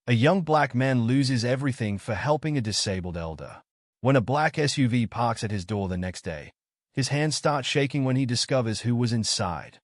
A young black man loses everything for helping a disabled elder. When a black SUV parks at his door the next day, his hands start shaking when he discovers who was inside.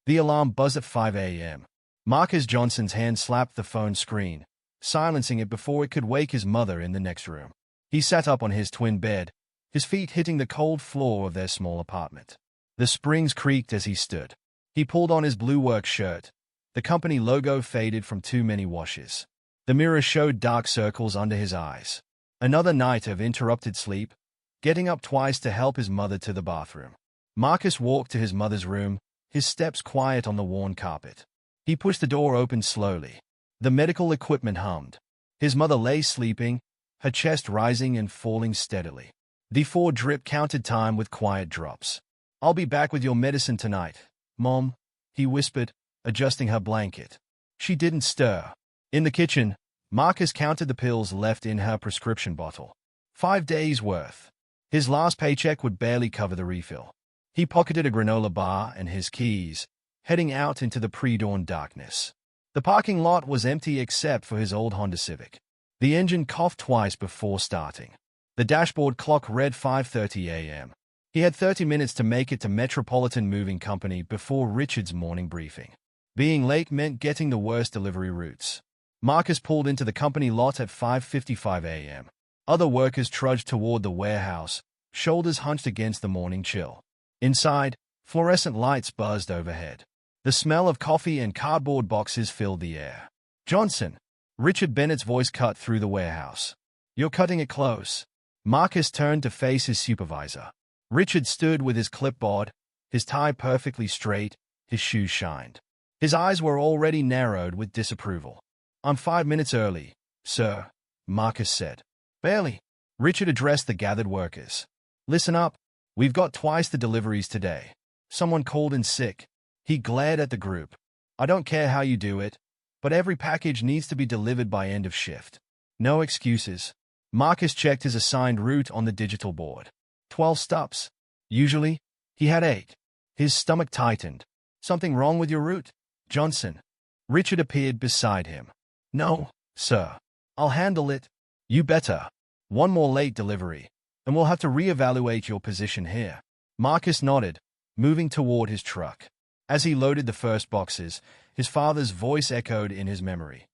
The alarm buzzed at 5 a.m. Marcus Johnson's hand slapped the phone screen, silencing it before it could wake his mother in the next room. He sat up on his twin bed, his feet hitting the cold floor of their small apartment. The springs creaked as he stood. He pulled on his blue work shirt. The company logo faded from too many washes. The mirror showed dark circles under his eyes. Another night of interrupted sleep, getting up twice to help his mother to the bathroom. Marcus walked to his mother's room, his steps quiet on the worn carpet. He pushed the door open slowly. The medical equipment hummed. His mother lay sleeping, her chest rising and falling steadily. The Ford drip counted time with quiet drops. "I'll be back with your medicine tonight, Mom," he whispered, adjusting her blanket. She didn't stir. In the kitchen, Marcus counted the pills left in her prescription bottle. 5 days' worth. His last paycheck would barely cover the refill. He pocketed a granola bar and his keys, heading out into the pre-dawn darkness. The parking lot was empty except for his old Honda Civic. The engine coughed twice before starting. The dashboard clock read 5:30 a.m. He had 30 minutes to make it to Metropolitan Moving Company before Richard's morning briefing. Being late meant getting the worst delivery routes. Marcus pulled into the company lot at 5:55 a.m. Other workers trudged toward the warehouse, shoulders hunched against the morning chill. Inside, fluorescent lights buzzed overhead. The smell of coffee and cardboard boxes filled the air. "Johnson," Richard Bennett's voice cut through the warehouse. "You're cutting it close." Marcus turned to face his supervisor. Richard stood with his clipboard, his tie perfectly straight, his shoes shined. His eyes were already narrowed with disapproval. "I'm 5 minutes early, sir," Marcus said. "Barely." Richard addressed the gathered workers. "Listen up. We've got twice the deliveries today. Someone called in sick." He glared at the group. "I don't care how you do it, but every package needs to be delivered by end of shift. No excuses." Marcus checked his assigned route on the digital board. 12 stops. Usually, he had 8. His stomach tightened. "Something wrong with your route, Johnson?" Richard appeared beside him. "No, sir. I'll handle it." "You better. One more late delivery, and we'll have to reevaluate your position here." Marcus nodded, moving toward his truck. As he loaded the first boxes, his father's voice echoed in his memory.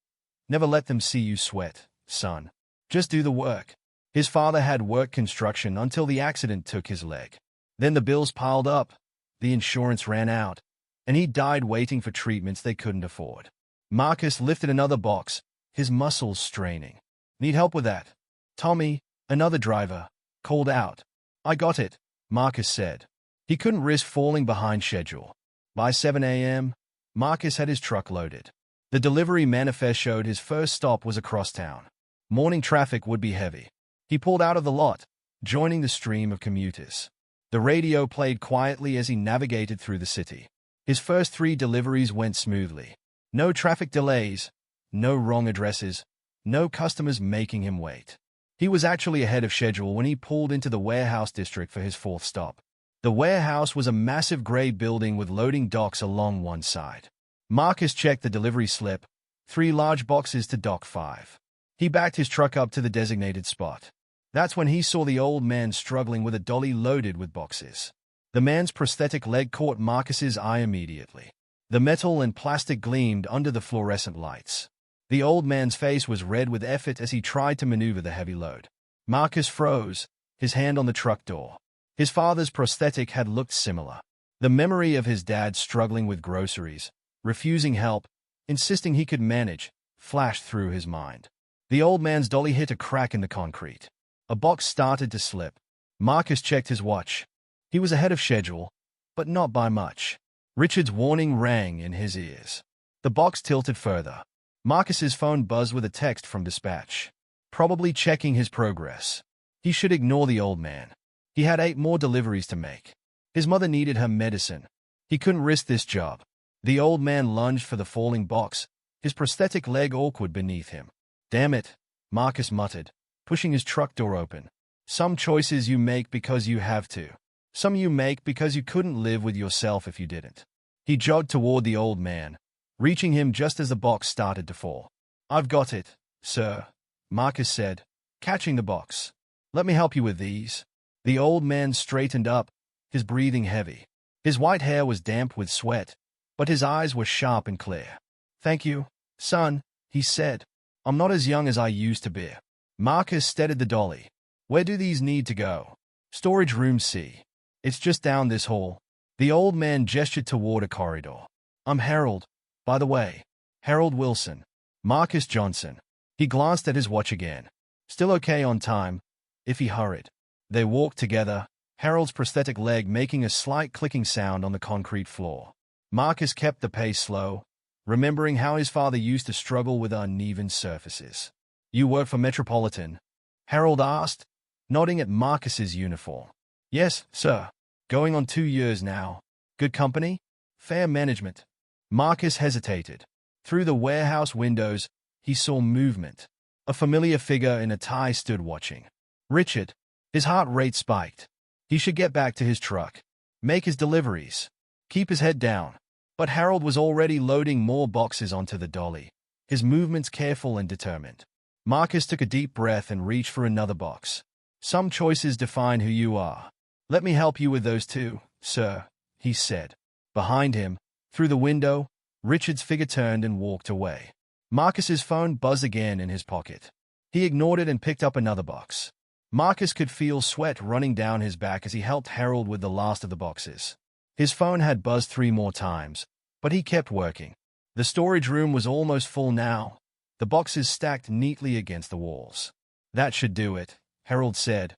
"Never let them see you sweat, son. Just do the work." His father had worked construction until the accident took his leg. Then the bills piled up, the insurance ran out, and he died waiting for treatments they couldn't afford. Marcus lifted another box, his muscles straining. "Need help with that?" Tommy, another driver, called out. "I got it," Marcus said. He couldn't risk falling behind schedule. By 7 a.m., Marcus had his truck loaded. The delivery manifest showed his first stop was across town. Morning traffic would be heavy. He pulled out of the lot, joining the stream of commuters. The radio played quietly as he navigated through the city. His first 3 deliveries went smoothly. No traffic delays, no wrong addresses, no customers making him wait. He was actually ahead of schedule when he pulled into the warehouse district for his 4th stop. The warehouse was a massive gray building with loading docks along one side. Marcus checked the delivery slip, 3 large boxes to dock 5. He backed his truck up to the designated spot. That's when he saw the old man struggling with a dolly loaded with boxes. The man's prosthetic leg caught Marcus's eye immediately. The metal and plastic gleamed under the fluorescent lights. The old man's face was red with effort as he tried to maneuver the heavy load. Marcus froze, his hand on the truck door. His father's prosthetic had looked similar. The memory of his dad struggling with groceries, refusing help, insisting he could manage, flashed through his mind. The old man's dolly hit a crack in the concrete. A box started to slip. Marcus checked his watch. He was ahead of schedule, but not by much. Richard's warning rang in his ears. The box tilted further. Marcus's phone buzzed with a text from dispatch. Probably checking his progress. He should ignore the old man. He had 8 more deliveries to make. His mother needed her medicine. He couldn't risk this job. The old man lunged for the falling box, his prosthetic leg awkward beneath him. "Damn it," Marcus muttered, pushing his truck door open. "Some choices you make because you have to. Some you make because you couldn't live with yourself if you didn't." He jogged toward the old man, reaching him just as the box started to fall. "I've got it, sir," Marcus said, catching the box. "Let me help you with these." The old man straightened up, his breathing heavy. His white hair was damp with sweat, but his eyes were sharp and clear. "Thank you, son," he said. "I'm not as young as I used to be." Marcus steadied the dolly. "Where do these need to go?" "Storage room C. It's just down this hall." The old man gestured toward a corridor. "I'm Harold, by the way. Harold Wilson. Marcus Johnson." He glanced at his watch again. Still okay on time, if he hurried. They walked together, Harold's prosthetic leg making a slight clicking sound on the concrete floor. Marcus kept the pace slow, remembering how his father used to struggle with uneven surfaces. "You work for Metropolitan?" Harold asked, nodding at Marcus's uniform. "Yes, sir. Going on 2 years now. Good company? Fair management." Marcus hesitated. Through the warehouse windows, he saw movement. A familiar figure in a tie stood watching. Richard. His heart rate spiked. He should get back to his truck, make his deliveries, keep his head down. But Harold was already loading more boxes onto the dolly, his movements careful and determined. Marcus took a deep breath and reached for another box. "Some choices define who you are. Let me help you with those too, sir," he said. Behind him, through the window, Richard's figure turned and walked away. Marcus's phone buzzed again in his pocket. He ignored it and picked up another box. Marcus could feel sweat running down his back as he helped Harold with the last of the boxes. His phone had buzzed 3 more times, but he kept working. The storage room was almost full now, the boxes stacked neatly against the walls. "That should do it," Harold said,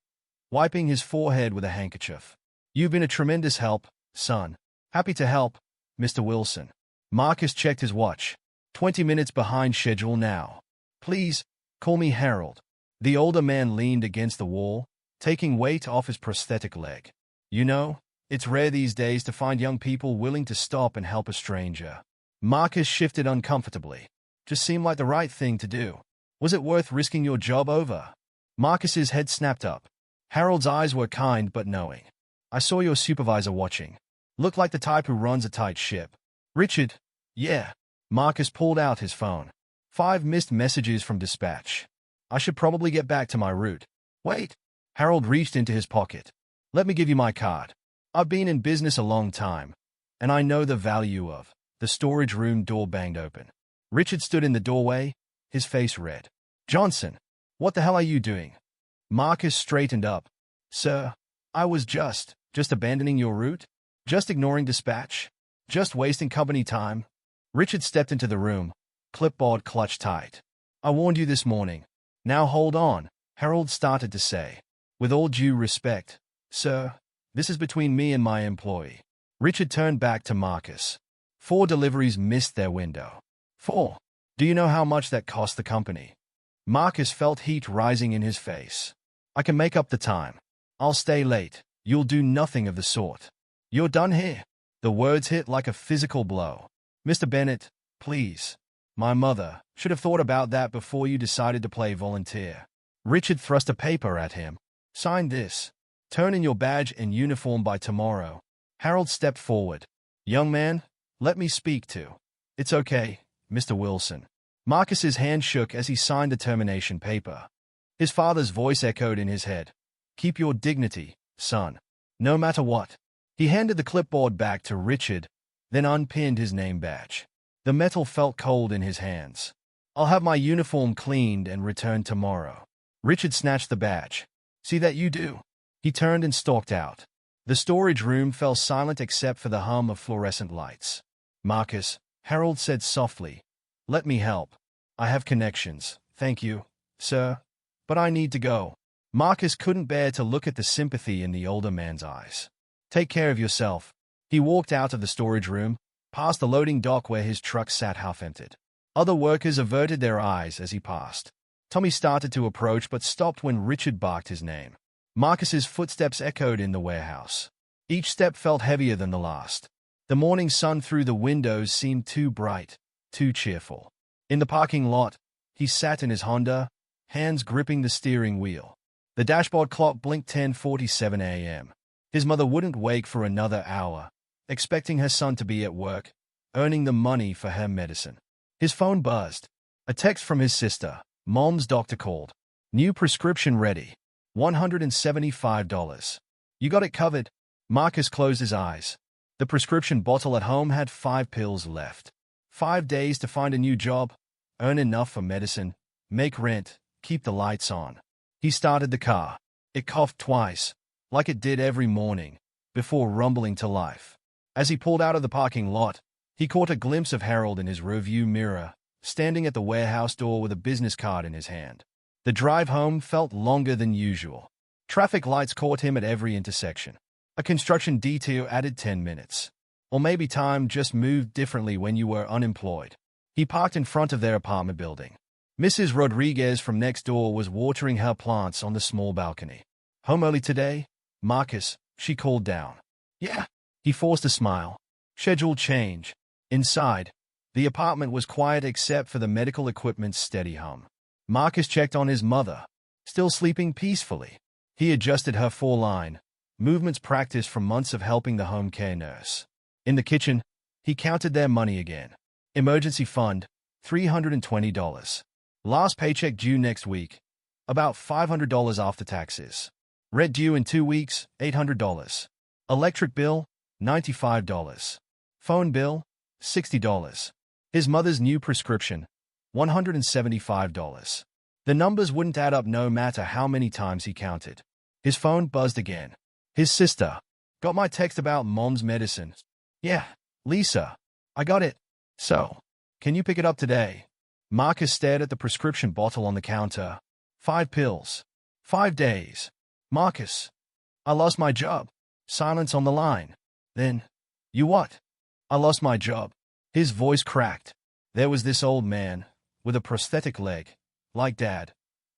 wiping his forehead with a handkerchief. "You've been a tremendous help, son." "Happy to help, Mr. Wilson." Marcus checked his watch. 20 minutes behind schedule now. "Please, call me Harold." The older man leaned against the wall, taking weight off his prosthetic leg. "You know, it's rare these days to find young people willing to stop and help a stranger." Marcus shifted uncomfortably. "Just seemed like the right thing to do. Was it worth risking your job over?" Marcus's head snapped up. Harold's eyes were kind but knowing. "I saw your supervisor watching. Looked like the type who runs a tight ship." "Richard?" "Yeah." Marcus pulled out his phone. 5 missed messages from dispatch. "I should probably get back to my route." "Wait." Harold reached into his pocket. "Let me give you my card. I've been in business a long time, and I know the value of." The storage room door banged open. Richard stood in the doorway, his face red. "Johnson, what the hell are you doing?" Marcus straightened up. "Sir, I was just abandoning your route? Just ignoring dispatch? Just wasting company time?" Richard stepped into the room, clipboard clutched tight. "I warned you this morning. Now hold on," Harold started to say. "With all due respect, sir, this is between me and my employee." Richard turned back to Marcus. 4 deliveries missed their window. 4. Do you know how much that cost the company? Marcus felt heat rising in his face. "I can make up the time. I'll stay late." "You'll do nothing of the sort. You're done here." The words hit like a physical blow. "Mr. Bennett, please. My mother should have thought about that before you decided to play volunteer." Richard thrust a paper at him. "Sign this. Turn in your badge and uniform by tomorrow." Harold stepped forward. "Young man, let me speak to." "It's okay, Mr. Wilson." Marcus's hand shook as he signed the termination paper. His father's voice echoed in his head. "Keep your dignity, son. No matter what." He handed the clipboard back to Richard, then unpinned his name badge. The metal felt cold in his hands. "I'll have my uniform cleaned and returned tomorrow." Richard snatched the badge. "See that you do." He turned and stalked out. The storage room fell silent except for the hum of fluorescent lights. "Marcus," Harold said softly, "let me help. I have connections." "Thank you, sir, but I need to go." Marcus couldn't bear to look at the sympathy in the older man's eyes. "Take care of yourself." He walked out of the storage room, past the loading dock where his truck sat half-emptied. Other workers averted their eyes as he passed. Tommy started to approach but stopped when Richard barked his name. Marcus's footsteps echoed in the warehouse. Each step felt heavier than the last. The morning sun through the windows seemed too bright, too cheerful. In the parking lot, he sat in his Honda, hands gripping the steering wheel. The dashboard clock blinked 10:47 a.m. His mother wouldn't wake for another hour, expecting her son to be at work, earning the money for her medicine. His phone buzzed. A text from his sister. Mom's doctor called. New prescription ready. $175. You got it covered. Marcus closed his eyes. The prescription bottle at home had 5 pills left. 5 days to find a new job, earn enough for medicine, make rent, keep the lights on. He started the car. It coughed twice, like it did every morning, before rumbling to life. As he pulled out of the parking lot, he caught a glimpse of Harold in his rearview mirror, standing at the warehouse door with a business card in his hand. The drive home felt longer than usual. Traffic lights caught him at every intersection. A construction detour added 10 minutes. Or maybe time just moved differently when you were unemployed. He parked in front of their apartment building. Mrs. Rodriguez from next door was watering her plants on the small balcony. Home early today? Marcus, she called down. Yeah. He forced a smile. Schedule change. Inside, the apartment was quiet except for the medical equipment's steady hum. Marcus checked on his mother, still sleeping peacefully. He adjusted her foreline, movements practiced from months of helping the home care nurse. In the kitchen, he counted their money again. Emergency fund, $320. Last paycheck due next week, about $500 after taxes. Rent due in 2 weeks, $800. Electric bill, $95. Phone bill, $60. His mother's new prescription, $175. The numbers wouldn't add up no matter how many times he counted. His phone buzzed again. His sister. Got my text about Mom's medicine. Yeah, Lisa. I got it. So, can you pick it up today? Marcus stared at the prescription bottle on the counter. 5 pills. 5 days. Marcus. I lost my job. Silence on the line. Then, you what? I lost my job. His voice cracked. There was this old man, with a prosthetic leg, like Dad.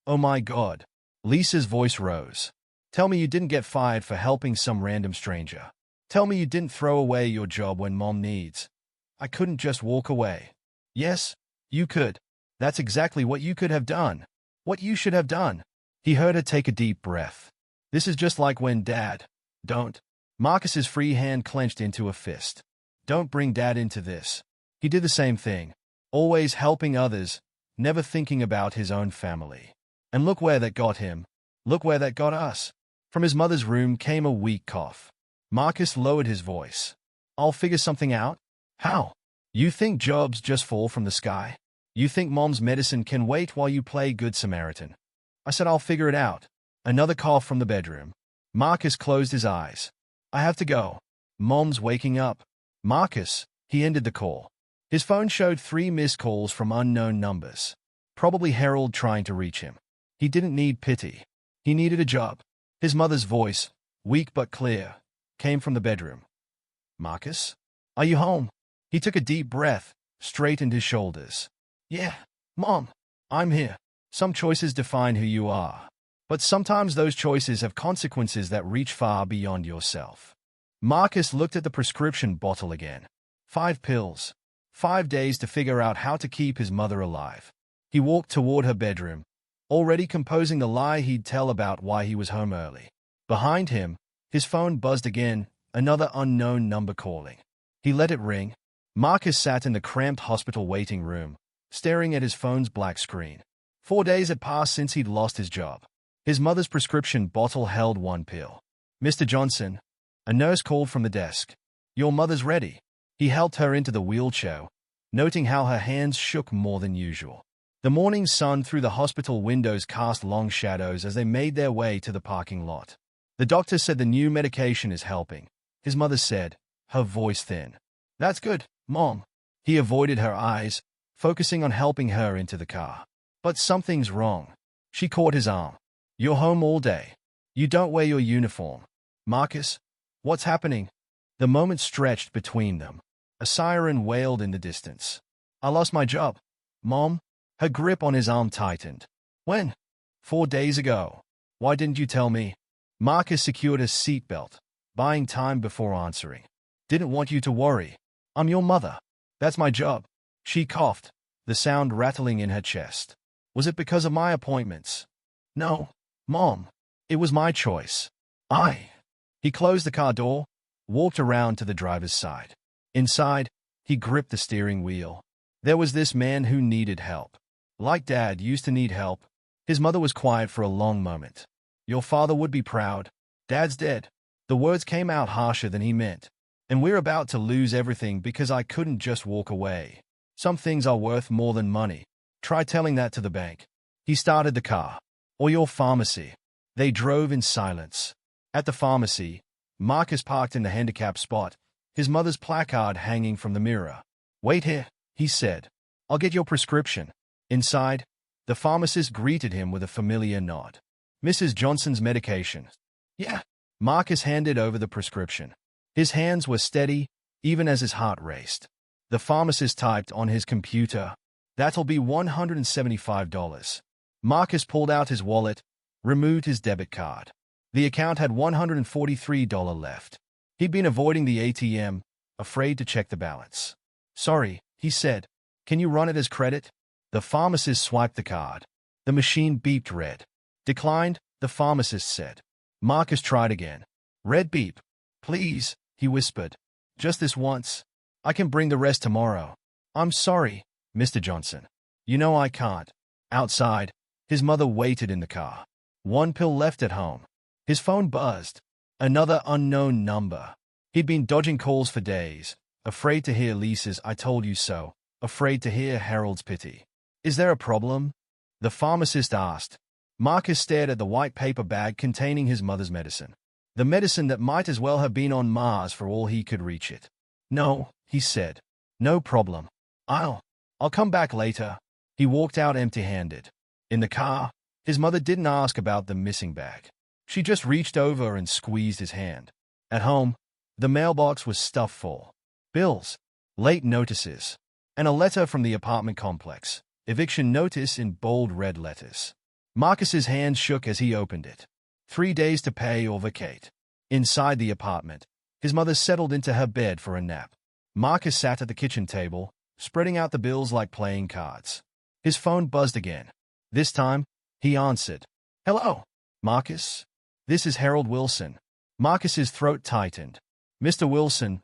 Oh my God. Lisa's voice rose. Tell me you didn't get fired for helping some random stranger. Tell me you didn't throw away your job when Mom needs. I couldn't just walk away. Yes, you could. That's exactly what you could have done. What you should have done. He heard her take a deep breath. This is just like when Dad. Don't. Marcus's free hand clenched into a fist. Don't bring Dad into this. He did the same thing. Always helping others, never thinking about his own family. And look where that got him. Look where that got us. From his mother's room came a weak cough. Marcus lowered his voice. I'll figure something out. How? You think jobs just fall from the sky? You think Mom's medicine can wait while you play Good Samaritan? I said I'll figure it out. Another cough from the bedroom. Marcus closed his eyes. I have to go. Mom's waking up. Marcus, he ended the call. His phone showed 3 missed calls from unknown numbers. Probably Harold trying to reach him. He didn't need pity. He needed a job. His mother's voice, weak but clear, came from the bedroom. Marcus? Are you home? He took a deep breath, straightened his shoulders. Yeah, Mom, I'm here. Some choices define who you are. But sometimes those choices have consequences that reach far beyond yourself. Marcus looked at the prescription bottle again. 5 pills. 5 days to figure out how to keep his mother alive. He walked toward her bedroom, already composing the lie he'd tell about why he was home early. Behind him, his phone buzzed again, another unknown number calling. He let it ring. Marcus sat in the cramped hospital waiting room, staring at his phone's black screen. 4 days had passed since he'd lost his job. His mother's prescription bottle held 1 pill. Mr. Johnson, a nurse called from the desk. Your mother's ready. He helped her into the wheelchair, noting how her hands shook more than usual. The morning sun through the hospital windows cast long shadows as they made their way to the parking lot. The doctor said the new medication is helping. His mother said, her voice thin. That's good, Mom. He avoided her eyes, focusing on helping her into the car. But something's wrong. She caught his arm. You're home all day. You don't wear your uniform. Marcus, what's happening? The moment stretched between them. A siren wailed in the distance. I lost my job. Mom? Her grip on his arm tightened. When? 4 days ago. Why didn't you tell me? Marcus secured his seatbelt, buying time before answering. Didn't want you to worry. I'm your mother. That's my job. She coughed, the sound rattling in her chest. Was it because of my appointments? No, Mom. It was my choice. He closed the car door, walked around to the driver's side. Inside, He gripped the steering wheel. There was this man who needed help. Like Dad used to need help. His mother was quiet for a long moment. Your father would be proud. Dad's dead. The words came out harsher than he meant. And we're about to lose everything because I couldn't just walk away. Some things are worth more than money. Try telling that to the bank. He started the car. Or your pharmacy. They drove in silence. At the pharmacy, Marcus parked in the handicap spot, his mother's placard hanging from the mirror. Wait here, he said. I'll get your prescription. Inside, the pharmacist greeted him with a familiar nod. Mrs. Johnson's medication. Yeah. Marcus handed over the prescription. His hands were steady, even as his heart raced. The pharmacist typed on his computer, "That'll be $175. Marcus pulled out his wallet, removed his debit card. The account had $143 left. He'd been avoiding the ATM, afraid to check the balance. Sorry, he said. Can you run it as credit? The pharmacist swiped the card. The machine beeped red. Declined, the pharmacist said. Marcus tried again. Red beep. Please, he whispered. Just this once. I can bring the rest tomorrow. I'm sorry, Mr. Johnson. You know I can't. Outside, his mother waited in the car. One pill left at home. His phone buzzed. Another unknown number. He'd been dodging calls for days, afraid to hear Lisa's "I told you so," afraid to hear Harold's pity. Is there a problem? The pharmacist asked. Marcus stared at the white paper bag containing his mother's medicine. The medicine that might as well have been on Mars for all he could reach it. No, he said. No problem. I'll come back later. He walked out empty-handed. In the car, his mother didn't ask about the missing bag. She just reached over and squeezed his hand. At home, the mailbox was stuffed full. Bills, late notices, and a letter from the apartment complex. Eviction notice in bold red letters. Marcus's hand shook as he opened it. 3 days to pay or vacate. Inside the apartment, his mother settled into her bed for a nap. Marcus sat at the kitchen table, spreading out the bills like playing cards. His phone buzzed again. This time, he answered. Hello, Marcus. This is Harold Wilson. Marcus's throat tightened. Mr. Wilson,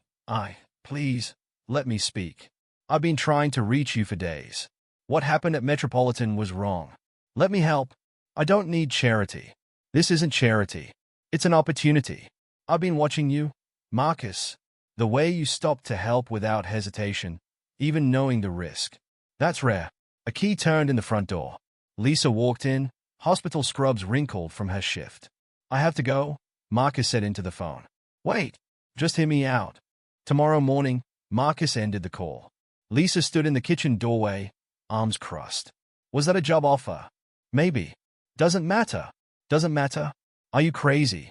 please, let me speak. I've been trying to reach you for days. What happened at Metropolitan was wrong. Let me help. I don't need charity. This isn't charity. It's an opportunity. I've been watching you, Marcus. The way you stopped to help without hesitation, even knowing the risk. That's rare. A key turned in the front door. Lisa walked in, hospital scrubs wrinkled from her shift. I have to go, Marcus said into the phone. Wait, just hear me out. Tomorrow morning, Marcus ended the call. Lisa stood in the kitchen doorway, arms crossed. Was that a job offer? Maybe. Doesn't matter. Doesn't matter. Are you crazy?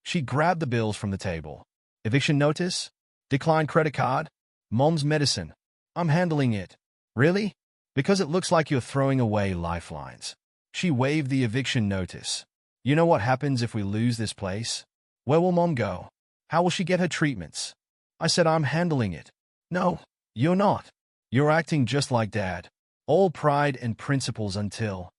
She grabbed the bills from the table. Eviction notice? Declined credit card? Mom's medicine. I'm handling it. Really? Because it looks like you're throwing away lifelines. She waved the eviction notice. You know what happens if we lose this place? Where will Mom go? How will she get her treatments? I said I'm handling it. No, you're not. You're acting just like Dad. All pride and principles until...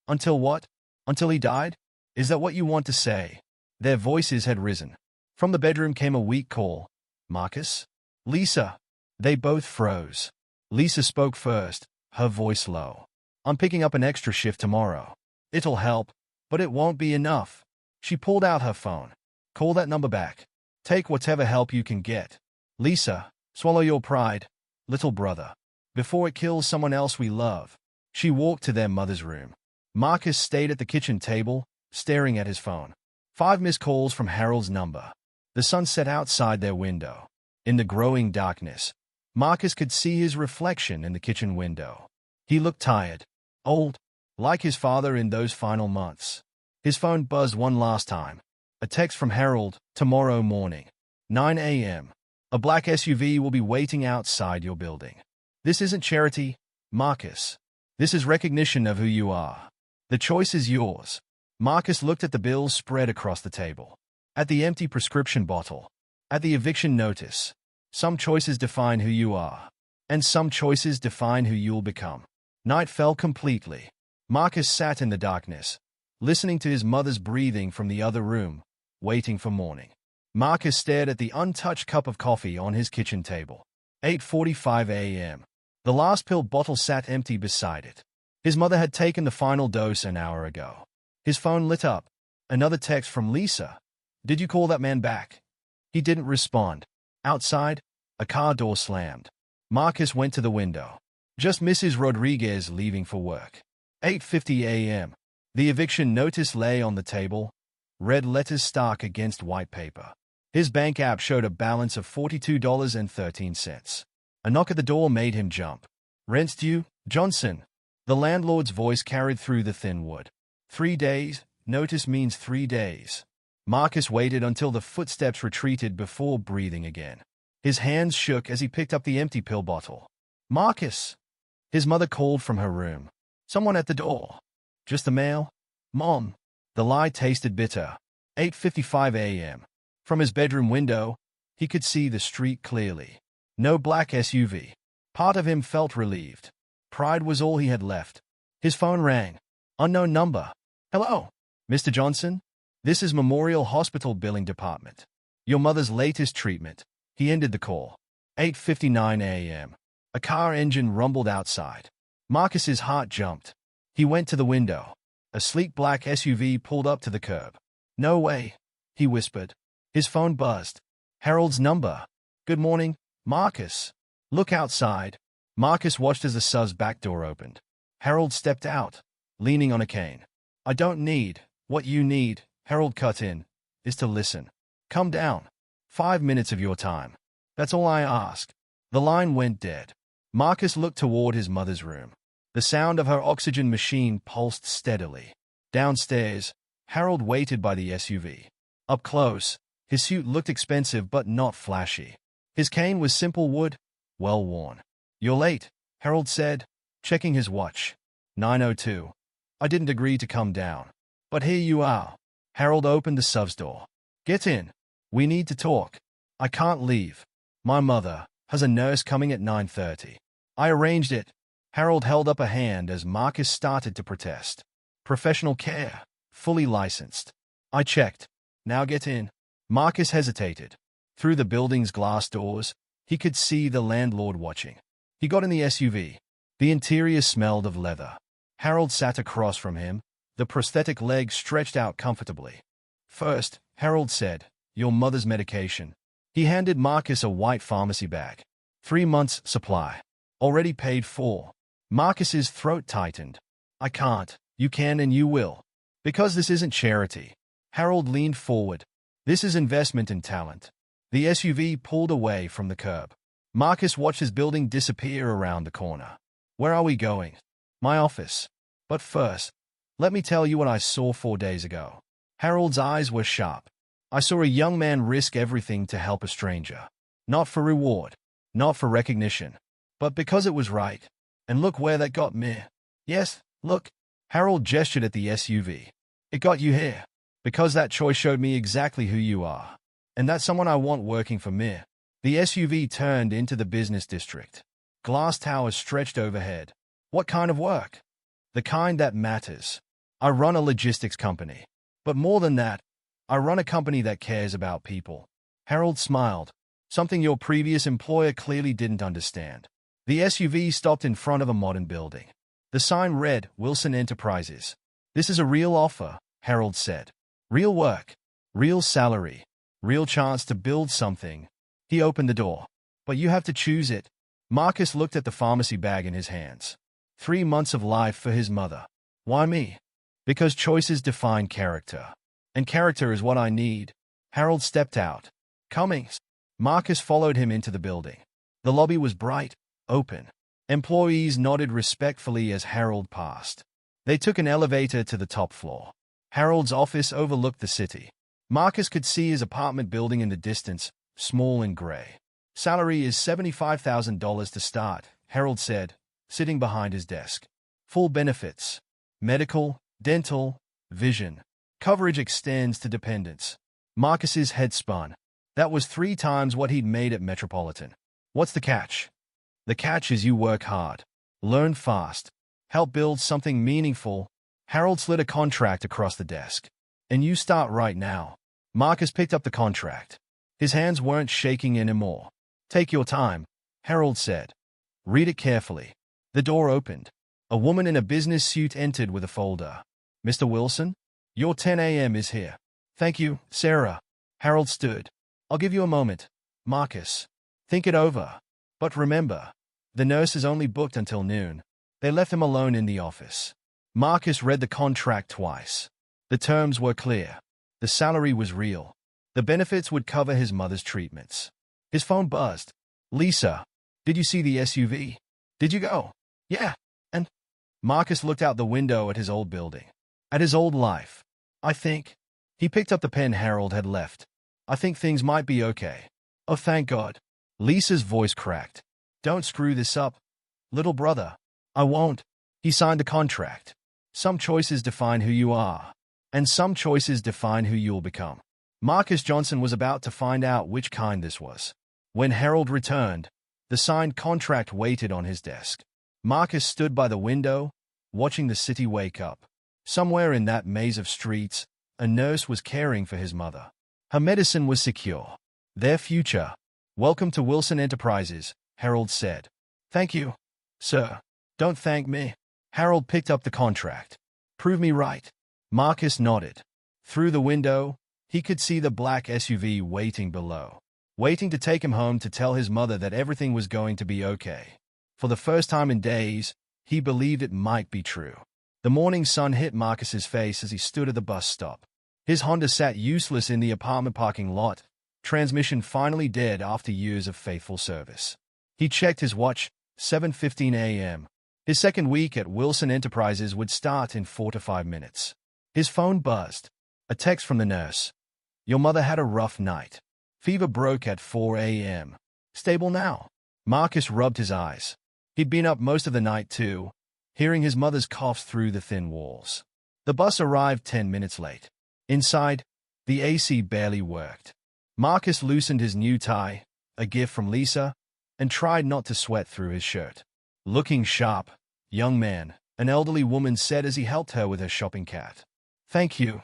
Until what? Until he died? Is that what you want to say? Their voices had risen. From the bedroom came a weak call. Marcus? Lisa? They both froze. Lisa spoke first, her voice low. I'm picking up an extra shift tomorrow. It'll help, but it won't be enough. She pulled out her phone. Call that number back. Take whatever help you can get. Lisa, swallow your pride, little brother, before it kills someone else we love. She walked to their mother's room. Marcus stayed at the kitchen table, staring at his phone. 5 missed calls from Harold's number. The sun set outside their window. In the growing darkness, Marcus could see his reflection in the kitchen window. He looked tired, old, like his father in those final months. His phone buzzed one last time. A text from Harold, tomorrow morning, 9 a.m. A black SUV will be waiting outside your building. This isn't charity, Marcus. This is recognition of who you are. The choice is yours. Marcus looked at the bills spread across the table. At the empty prescription bottle. At the eviction notice. Some choices define who you are. And some choices define who you'll become. Night fell completely. Marcus sat in the darkness, listening to his mother's breathing from the other room, waiting for morning. Marcus stared at the untouched cup of coffee on his kitchen table. 8:45 a.m. The last pill bottle sat empty beside it. His mother had taken the final dose an hour ago. His phone lit up. Another text from Lisa. "Did you call that man back?" He didn't respond. Outside, a car door slammed. Marcus went to the window. Just Mrs. Rodriguez leaving for work. 8:50 a.m. The eviction notice lay on the table, red letters stark against white paper. His bank app showed a balance of $42.13. A knock at the door made him jump. "Rent's due, Johnson." The landlord's voice carried through the thin wood. 3 days. Notice means 3 days. Marcus waited until the footsteps retreated before breathing again. His hands shook as he picked up the empty pill bottle. "Marcus!" His mother called from her room. "Someone at the door." "Just the mail?" "Mom." The lie tasted bitter. 8:55 a.m. From his bedroom window, he could see the street clearly. No black SUV. Part of him felt relieved. Pride was all he had left. His phone rang. Unknown number. "Hello, Mr. Johnson? This is Memorial Hospital Billing Department. Your mother's latest treatment." He ended the call. 8:59 a.m. A car engine rumbled outside. Marcus's heart jumped. He went to the window. A sleek black SUV pulled up to the curb. "No way," he whispered. His phone buzzed. Harold's number. "Good morning, Marcus." "Look outside." Marcus watched as the SUV's back door opened. Harold stepped out, leaning on a cane. "I don't need what you need," Harold cut in, "is to listen. Come down. 5 minutes of your time. That's all I ask." The line went dead. Marcus looked toward his mother's room. The sound of her oxygen machine pulsed steadily. Downstairs, Harold waited by the SUV. Up close, his suit looked expensive but not flashy. His cane was simple wood, well worn. "You're late," Harold said, checking his watch. 9:02. "I didn't agree to come down. But here you are." Harold opened the SUV's door. "Get in. We need to talk." "I can't leave. My mother has a nurse coming at 9:30. I arranged it." Harold held up a hand as Marcus started to protest. "Professional care. Fully licensed." "I checked. Now get in." Marcus hesitated. Through the building's glass doors, he could see the landlord watching. He got in the SUV. The interior smelled of leather. Harold sat across from him, the prosthetic legs stretched out comfortably. "First," Harold said, "your mother's medication." He handed Marcus a white pharmacy bag. 3 months' supply. Already paid for. Marcus's throat tightened. "I can't." "You can and you will. Because this isn't charity." Harold leaned forward. "This is investment in talent." The SUV pulled away from the curb. Marcus watched his building disappear around the corner. "Where are we going?" "My office. But first, let me tell you what I saw 4 days ago." Harold's eyes were sharp. "I saw a young man risk everything to help a stranger. Not for reward. Not for recognition. But because it was right. And look where that got me." "Yes, look." Harold gestured at the SUV. "It got you here. Because that choice showed me exactly who you are. And that's someone I want working for me." The SUV turned into the business district. Glass towers stretched overhead. "What kind of work?" "The kind that matters. I run a logistics company. But more than that, I run a company that cares about people." Harold smiled. Something your previous employer clearly didn't understand. The SUV stopped in front of a modern building. The sign read, Wilson Enterprises. "This is a real offer," Harold said. "Real work. Real salary. Real chance to build something." He opened the door. "But you have to choose it." Marcus looked at the pharmacy bag in his hands. 3 months of life for his mother. "Why me?" "Because choices define character. And character is what I need." Harold stepped out. "Cummings." Marcus followed him into the building. The lobby was bright, open. Employees nodded respectfully as Harold passed. They took an elevator to the top floor. Harold's office overlooked the city. Marcus could see his apartment building in the distance, small and gray. "Salary is $75,000 to start," Harold said, sitting behind his desk. "Full benefits. Medical, dental, vision. Coverage extends to dependents." Marcus's head spun. That was 3 times what he'd made at Metropolitan. "What's the catch?" "The catch is you work hard. Learn fast. Help build something meaningful." Harold slid a contract across the desk. "And you start right now." Marcus picked up the contract. His hands weren't shaking anymore. "Take your time. Harold said. Read it carefully. The door opened. A woman in a business suit entered with a folder. Mr. Wilson? Your 10 a.m. is here. Thank you, Sarah. Harold stood. I'll give you a moment. Marcus. Think it over. But remember, the nurse is only booked until noon. They left him alone in the office. Marcus read the contract twice. The terms were clear. The salary was real. The benefits would cover his mother's treatments. His phone buzzed. Lisa, did you see the SUV? Did you go? Yeah. And Marcus looked out the window at his old building. At his old life. I think. He picked up the pen Harold had left. I think things might be okay. Oh, thank God. Lisa's voice cracked. Don't screw this up. Little brother. I won't. He signed the contract. Some choices define who you are. And some choices define who you'll become. Marcus Johnson was about to find out which kind this was. When Harold returned, the signed contract waited on his desk. Marcus stood by the window, watching the city wake up. Somewhere in that maze of streets, a nurse was caring for his mother. Her medicine was secure. Their future. Welcome to Wilson Enterprises, Harold said. Thank you, sir. Don't thank me. Harold picked up the contract. Prove me right. Marcus nodded. Through the window, he could see the black SUV waiting below. Waiting to take him home to tell his mother that everything was going to be okay. For the first time in days, he believed it might be true. The morning sun hit Marcus's face as he stood at the bus stop. His Honda sat useless in the apartment parking lot, transmission finally dead after years of faithful service. He checked his watch, 7:15 a.m. His second week at Wilson Enterprises would start in 4 to 5 minutes. His phone buzzed. A text from the nurse. Your mother had a rough night. Fever broke at 4 a.m. Stable now. Marcus rubbed his eyes. He'd been up most of the night too, hearing his mother's coughs through the thin walls. The bus arrived 10 minutes late. Inside, the AC barely worked. Marcus loosened his new tie, a gift from Lisa, and tried not to sweat through his shirt. Looking sharp, young man, an elderly woman said as he helped her with her shopping cart. Thank you.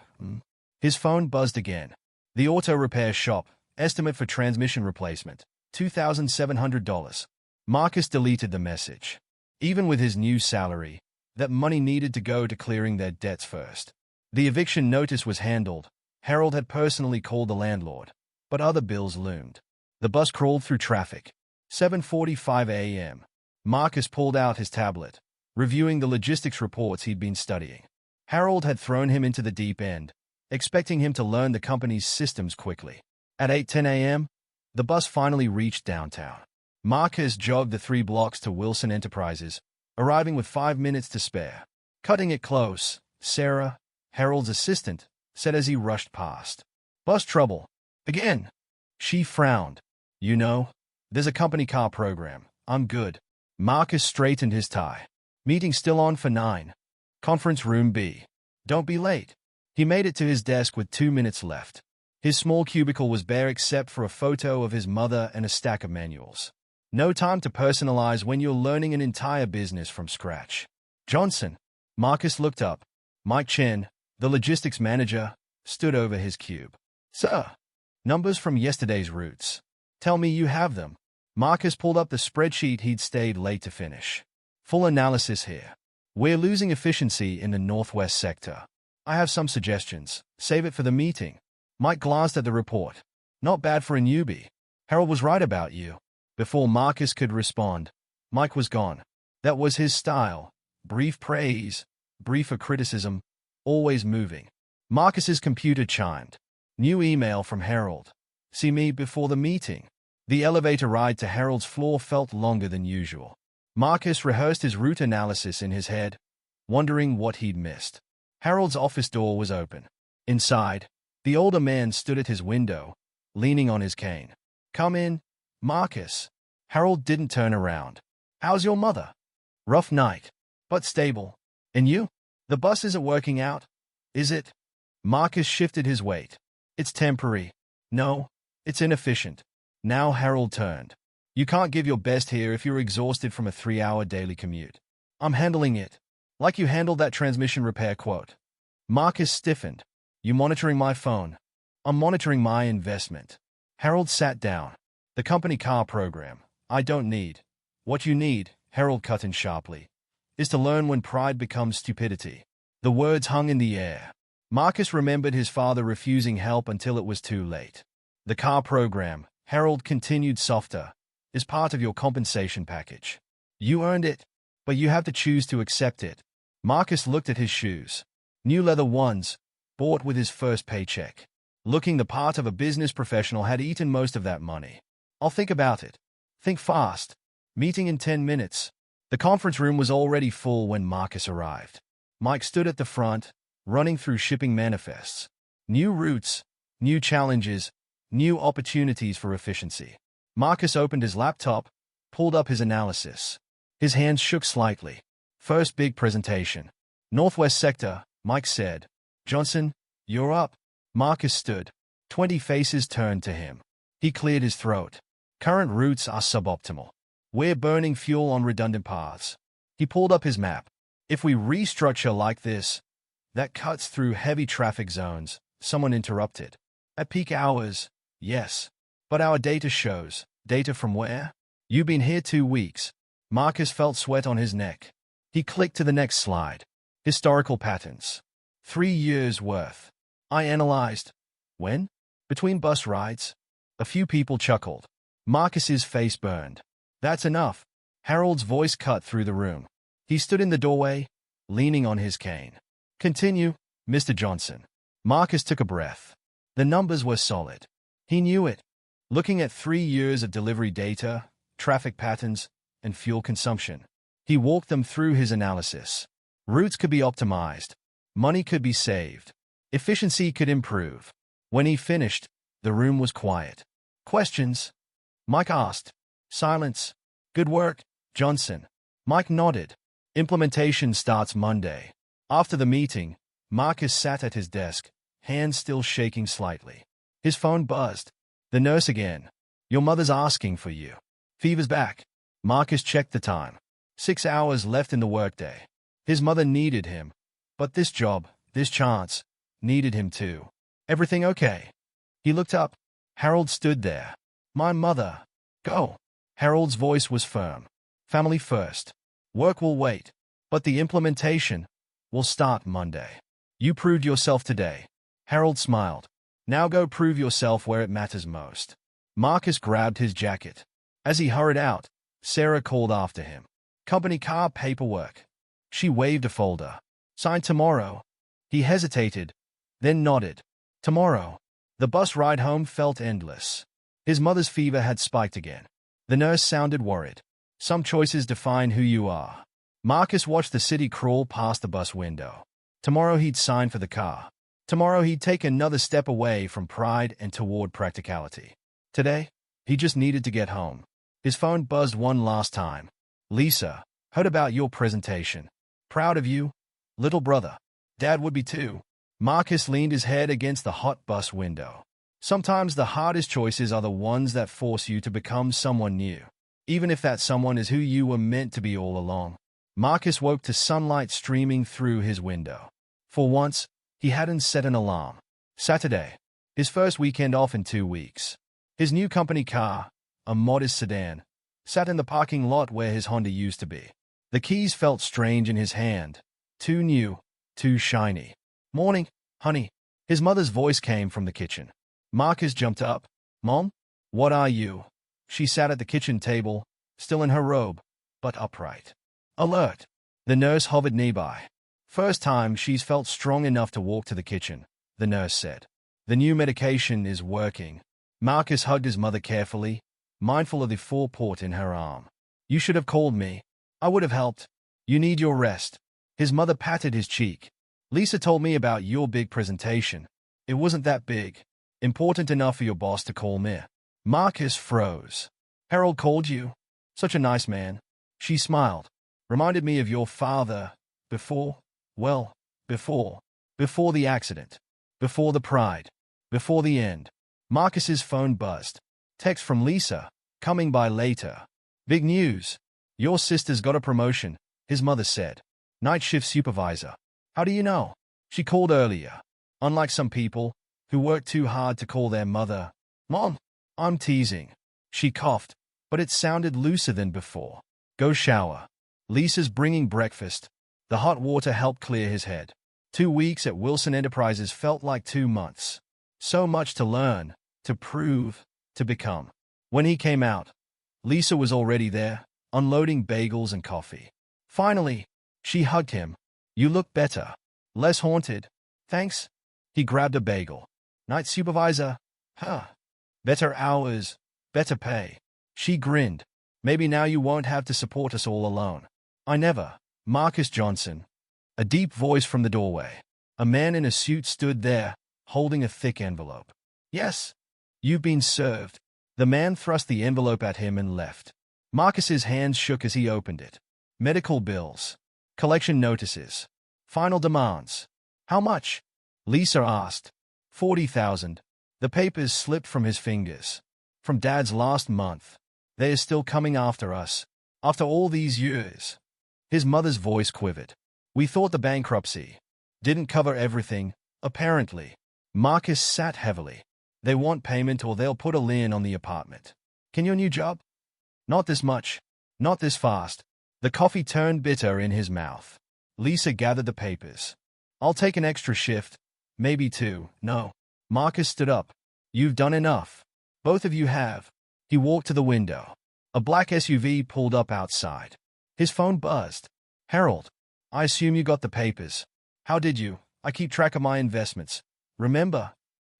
His phone buzzed again. The auto repair shop, estimate for transmission replacement, $2,700. Marcus deleted the message. Even with his new salary, that money needed to go to clearing their debts first. The eviction notice was handled. Harold had personally called the landlord, but other bills loomed. The bus crawled through traffic. 7:45 a.m. Marcus pulled out his tablet, reviewing the logistics reports he'd been studying. Harold had thrown him into the deep end, expecting him to learn the company's systems quickly. At 8:10 a.m., the bus finally reached downtown. Marcus jogged the 3 blocks to Wilson Enterprises, arriving with 5 minutes to spare. Cutting it close, Sarah, Harold's assistant, said as he rushed past. Bus trouble. Again. She frowned. You know, there's a company car program. I'm good. Marcus straightened his tie. Meeting still on for 9. Conference room B. Don't be late. He made it to his desk with 2 minutes left. His small cubicle was bare except for a photo of his mother and a stack of manuals. No time to personalize when you're learning an entire business from scratch. Johnson. Marcus looked up. Mike Chen, the logistics manager, stood over his cube. Sir. Numbers from yesterday's routes. Tell me you have them. Marcus pulled up the spreadsheet he'd stayed late to finish. Full analysis here. We're losing efficiency in the northwest sector. I have some suggestions. Save it for the meeting. Mike glanced at the report. Not bad for a newbie. Harold was right about you. Before Marcus could respond, Mike was gone. That was his style. Brief praise, briefer criticism, always moving. Marcus's computer chimed. New email from Harold. See me before the meeting. The elevator ride to Harold's floor felt longer than usual. Marcus rehearsed his route analysis in his head, wondering what he'd missed. Harold's office door was open. Inside, the older man stood at his window, leaning on his cane. Come in, Marcus. Harold didn't turn around. How's your mother? Rough night, but stable. And you? The bus isn't working out, is it? Marcus shifted his weight. It's temporary. No, it's inefficient. Now Harold turned. You can't give your best here if you're exhausted from a 3-hour daily commute. I'm handling it. Like you handled that transmission repair quote. Marcus stiffened. You monitoring my phone? I'm monitoring my investment. Harold sat down. The company car program. I don't need. What you need, Harold cut in sharply, is to learn when pride becomes stupidity. The words hung in the air. Marcus remembered his father refusing help until it was too late. The car program, Harold continued softer, is part of your compensation package. You earned it, but you have to choose to accept it. Marcus looked at his shoes. New leather ones, bought with his first paycheck. Looking the part of a business professional had eaten most of that money. I'll think about it. Think fast. Meeting in 10 minutes. The conference room was already full when Marcus arrived. Mike stood at the front, running through shipping manifests. New routes, new challenges, new opportunities for efficiency. Marcus opened his laptop, pulled up his analysis. His hands shook slightly. First big presentation. Northwest sector, Mike said. Johnson, you're up. Marcus stood. 20 faces turned to him. He cleared his throat. Current routes are suboptimal. We're burning fuel on redundant paths. He pulled up his map. If we restructure like this, that cuts through heavy traffic zones, someone interrupted. At peak hours, yes. But our data shows. Data from where? You've been here 2 weeks. Marcus felt sweat on his neck. He clicked to the next slide. Historical patterns. 3 years' worth. I analyzed. When? Between bus rides. A few people chuckled. Marcus's face burned. That's enough. Harold's voice cut through the room. He stood in the doorway, leaning on his cane. Continue, Mr. Johnson. Marcus took a breath. The numbers were solid. He knew it. Looking at 3 years of delivery data, traffic patterns, and fuel consumption, he walked them through his analysis. Routes could be optimized. Money could be saved. Efficiency could improve. When he finished, the room was quiet. Questions? Mike asked. Silence. Good work, Johnson. Mike nodded. Implementation starts Monday. After the meeting, Marcus sat at his desk, hands still shaking slightly. His phone buzzed. The nurse again. Your mother's asking for you. Fever's back. Marcus checked the time. 6 hours left in the workday. His mother needed him. But this job, this chance, needed him too. Everything okay? He looked up. Harold stood there. My mother. Go. Harold's voice was firm. Family first. Work will wait. But the implementation will start Monday. You proved yourself today. Harold smiled. Now go prove yourself where it matters most. Marcus grabbed his jacket. As he hurried out, Sarah called after him. Company car paperwork. She waved a folder. Sign tomorrow. He hesitated, then nodded. Tomorrow. The bus ride home felt endless. His mother's fever had spiked again. The nurse sounded worried. Some choices define who you are. Marcus watched the city crawl past the bus window. Tomorrow he'd sign for the car. Tomorrow he'd take another step away from pride and toward practicality. Today, he just needed to get home. His phone buzzed one last time. Lisa, heard about your presentation. Proud of you, little brother. Dad would be too. Marcus leaned his head against the hot bus window. Sometimes the hardest choices are the ones that force you to become someone new, even if that someone is who you were meant to be all along. Marcus woke to sunlight streaming through his window. For once, he hadn't set an alarm. Saturday, his first weekend off in 2 weeks. His new company car, a modest sedan, sat in the parking lot where his Honda used to be. The keys felt strange in his hand. Too new, too shiny. Morning, honey. His mother's voice came from the kitchen. Marcus jumped up. Mom? What are you? She sat at the kitchen table, still in her robe, but upright. Alert. The nurse hovered nearby. First time she's felt strong enough to walk to the kitchen, the nurse said. The new medication is working. Marcus hugged his mother carefully, mindful of the four-port in her arm. You should have called me. I would have helped. You need your rest. His mother patted his cheek. Lisa told me about your big presentation. It wasn't that big. Important enough for your boss to call me. Marcus froze. Harold called you? Such a nice man. She smiled. Reminded me of your father. Before the accident. Before the pride. Before the end. Marcus's phone buzzed. Text from Lisa. Coming by later. Big news. Your sister's got a promotion, his mother said. Night shift supervisor. How do you know? She called earlier. Unlike some people, who work too hard to call their mother. Mom, I'm teasing. She coughed. but it sounded looser than before. Go shower. Lisa's bringing breakfast. The hot water helped clear his head. 2 weeks at Wilson Enterprises felt like 2 months. So much to learn, to prove, to become. When he came out, Lisa was already there, unloading bagels and coffee. Finally, she hugged him. You look better. Less haunted. Thanks. He grabbed a bagel. Night supervisor? Huh. Better hours, better pay. She grinned. Maybe now you won't have to support us all alone. I never. Marcus Johnson. A deep voice from the doorway. A man in a suit stood there, holding a thick envelope. Yes. You've been served. The man thrust the envelope at him and left. Marcus's hands shook as he opened it. Medical bills. Collection notices. Final demands. How much? Lisa asked. 40,000. The papers slipped from his fingers. From Dad's last month. They are still coming after us. After all these years. His mother's voice quivered. We thought the bankruptcy didn't cover everything, apparently. Marcus sat heavily. They want payment or they'll put a lien on the apartment. Can your new job? Not this much. Not this fast. The coffee turned bitter in his mouth. Lisa gathered the papers. I'll take an extra shift. Maybe 2. No. Marcus stood up. You've done enough. Both of you have. He walked to the window. A black SUV pulled up outside. His phone buzzed. Harold, I assume you got the papers. How did you? I keep track of my investments. Remember?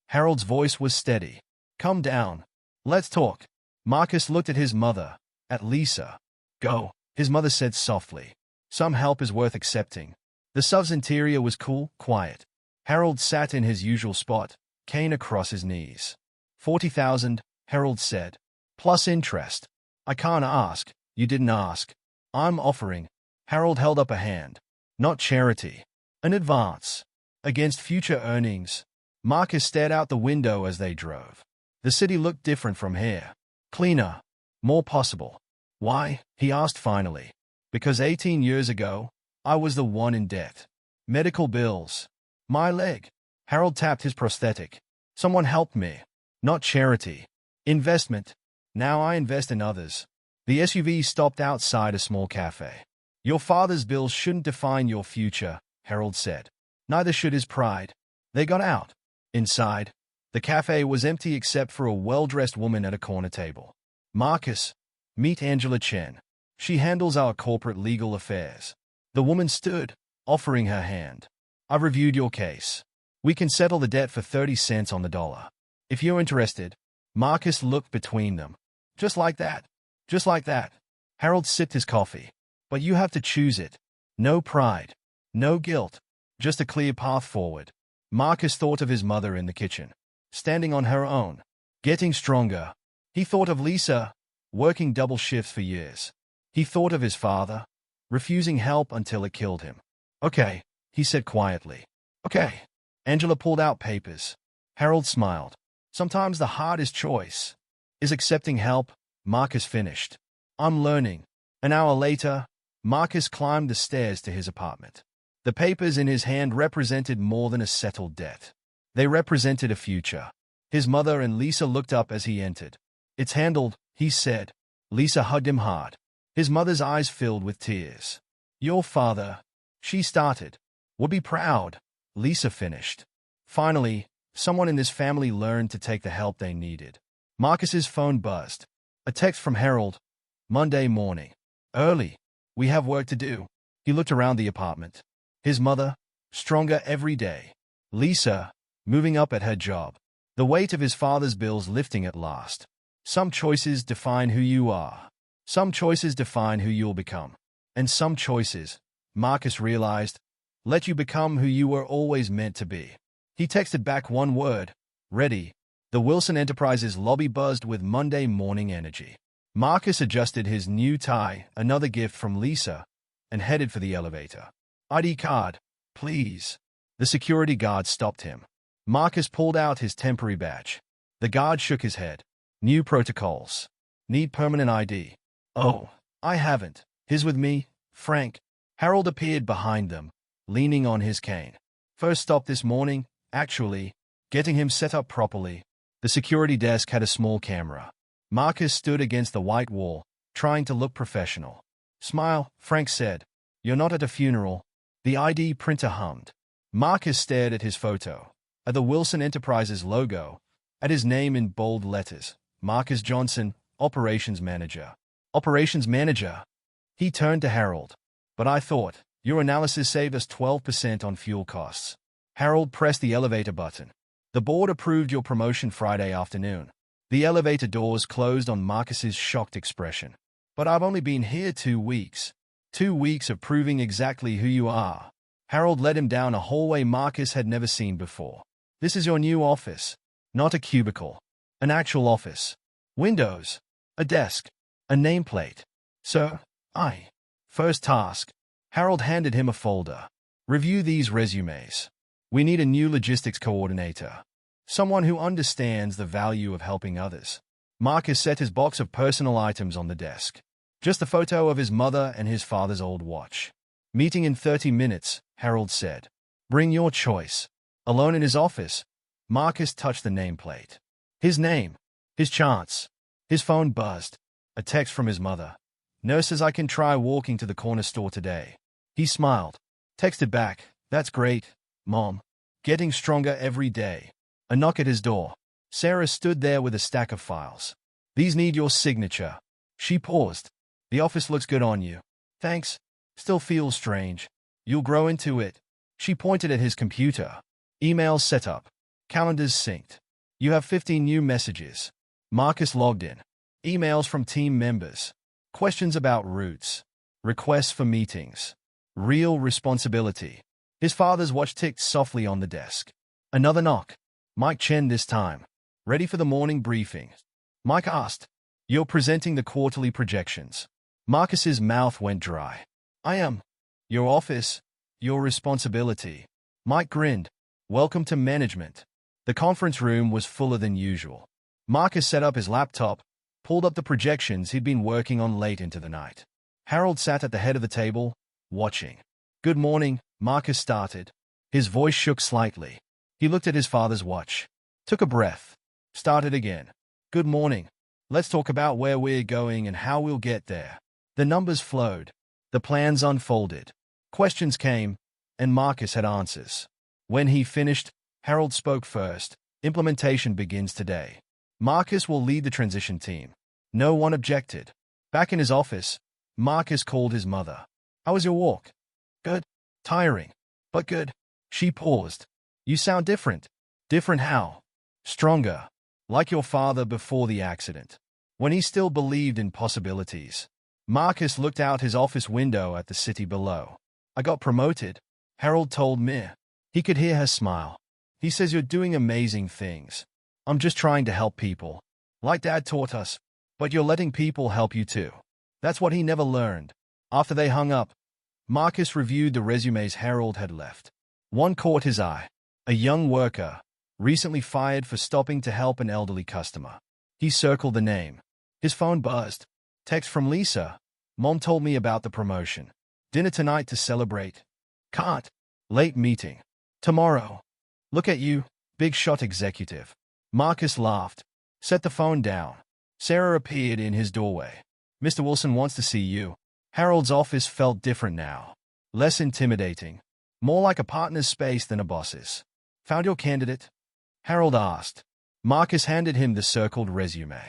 Harold's voice was steady. Calm down. Let's talk. Marcus looked at his mother, at Lisa. Go, his mother said softly. Some help is worth accepting. The sub's interior was cool, quiet. Harold sat in his usual spot, cane across his knees. 40,000, Harold said. Plus interest. I can't ask. You didn't ask. I'm offering. Harold held up a hand. Not charity. An advance. Against future earnings. Marcus stared out the window as they drove. The city looked different from here. Cleaner. More possible. Why? He asked finally. Because 18 years ago, I was the one in debt. Medical bills. My leg. Harold tapped his prosthetic. Someone helped me. Not charity. Investment. Now I invest in others. The SUV stopped outside a small cafe. Your father's bills shouldn't define your future, Harold said. Neither should his pride. They got out. Inside, the cafe was empty except for a well-dressed woman at a corner table. Marcus, meet Angela Chen. She handles our corporate legal affairs. The woman stood, offering her hand. I've reviewed your case. We can settle the debt for 30 cents on the dollar. If you're interested. Marcus looked between them. Just like that. Just like that. Harold sipped his coffee. But you have to choose it. No pride. No guilt. Just a clear path forward. Marcus thought of his mother in the kitchen, standing on her own, getting stronger. He thought of Lisa, working double shifts for years. He thought of his father, refusing help until it killed him. Okay, he said quietly. Okay. Angela pulled out papers. Harold smiled. Sometimes the hardest choice is accepting help, Marcus finished. I'm learning. An hour later, Marcus climbed the stairs to his apartment. The papers in his hand represented more than a settled debt. They represented a future. His mother and Lisa looked up as he entered. It's handled, he said. Lisa hugged him hard. His mother's eyes filled with tears. Your father, she started, would be proud, Lisa finished. Finally, someone in this family learned to take the help they needed. Marcus's phone buzzed. A text from Harold. Monday morning. Early. We have work to do. He looked around the apartment. His mother, stronger every day. Lisa, moving up at her job. The weight of his father's bills lifting at last. Some choices define who you are. Some choices define who you'll become. And some choices, Marcus realized, let you become who you were always meant to be. He texted back one word. Ready. The Wilson Enterprises lobby buzzed with Monday morning energy. Marcus adjusted his new tie, another gift from Lisa, and headed for the elevator. ID card, please. The security guard stopped him. Marcus pulled out his temporary badge. The guard shook his head. New protocols. Need permanent ID. Oh, I haven't. His with me, Frank. Harold appeared behind them, leaning on his cane. First stop this morning, actually, getting him set up properly. The security desk had a small camera. Marcus stood against the white wall, trying to look professional. Smile, Frank said. You're not at a funeral. The ID printer hummed. Marcus stared at his photo, at the Wilson Enterprises logo, at his name in bold letters. Marcus Johnson, Operations Manager. Operations Manager. He turned to Harold. But I thought, your analysis saved us 12% on fuel costs. Harold pressed the elevator button. The board approved your promotion Friday afternoon. The elevator doors closed on Marcus's shocked expression. But I've only been here 2 weeks. 2 weeks of proving exactly who you are. Harold led him down a hallway Marcus had never seen before. This is your new office. Not a cubicle. An actual office. Windows. A desk. A nameplate. So, First task. Harold handed him a folder. Review these resumes. We need a new logistics coordinator. Someone who understands the value of helping others. Marcus set his box of personal items on the desk. Just a photo of his mother and his father's old watch. Meeting in 30 minutes, Harold said. Bring your choice. Alone in his office, Marcus touched the nameplate. His name. His chance. His phone buzzed. A text from his mother. Nurse says I can try walking to the corner store today. He smiled. Texted back, that's great, Mom. Getting stronger every day. A knock at his door. Sarah stood there with a stack of files. These need your signature. She paused. The office looks good on you. Thanks. Still feels strange. You'll grow into it. She pointed at his computer. Emails set up. Calendars synced. You have 15 new messages. Marcus logged in. Emails from team members. Questions about routes. Requests for meetings. Real responsibility. His father's watch ticked softly on the desk. Another knock. Mike Chen this time. Ready for the morning briefing. Mike asked. You're presenting the quarterly projections. Marcus's mouth went dry. I am. Your office. Your responsibility. Mike grinned. Welcome to management. The conference room was fuller than usual. Marcus set up his laptop, pulled up the projections he'd been working on late into the night. Harold sat at the head of the table, watching. Good morning, Marcus started. His voice shook slightly. He looked at his father's watch. Took a breath. Started again. Good morning. Let's talk about where we're going and how we'll get there. The numbers flowed. The plans unfolded. Questions came, and Marcus had answers. When he finished, Harold spoke first. Implementation begins today. Marcus will lead the transition team. No one objected. Back in his office, Marcus called his mother. How was your walk? Good. Tiring. But good. She paused. You sound different. Different how? Stronger. Like your father before the accident. When he still believed in possibilities. Marcus looked out his office window at the city below. I got promoted, Harold told Mir. He could hear her smile. He says you're doing amazing things. I'm just trying to help people. Like Dad taught us. But you're letting people help you too. That's what he never learned. After they hung up, Marcus reviewed the resumes Harold had left. One caught his eye. A young worker, recently fired for stopping to help an elderly customer. He circled the name. His phone buzzed. Text from Lisa. Mom told me about the promotion. Dinner tonight to celebrate. Can't. Late meeting. Tomorrow. Look at you, big shot executive. Marcus laughed. Set the phone down. Sarah appeared in his doorway. Mr. Wilson wants to see you. Harold's office felt different now. Less intimidating. More like a partner's space than a boss's. Found your candidate? Harold asked. Marcus handed him the circled resume.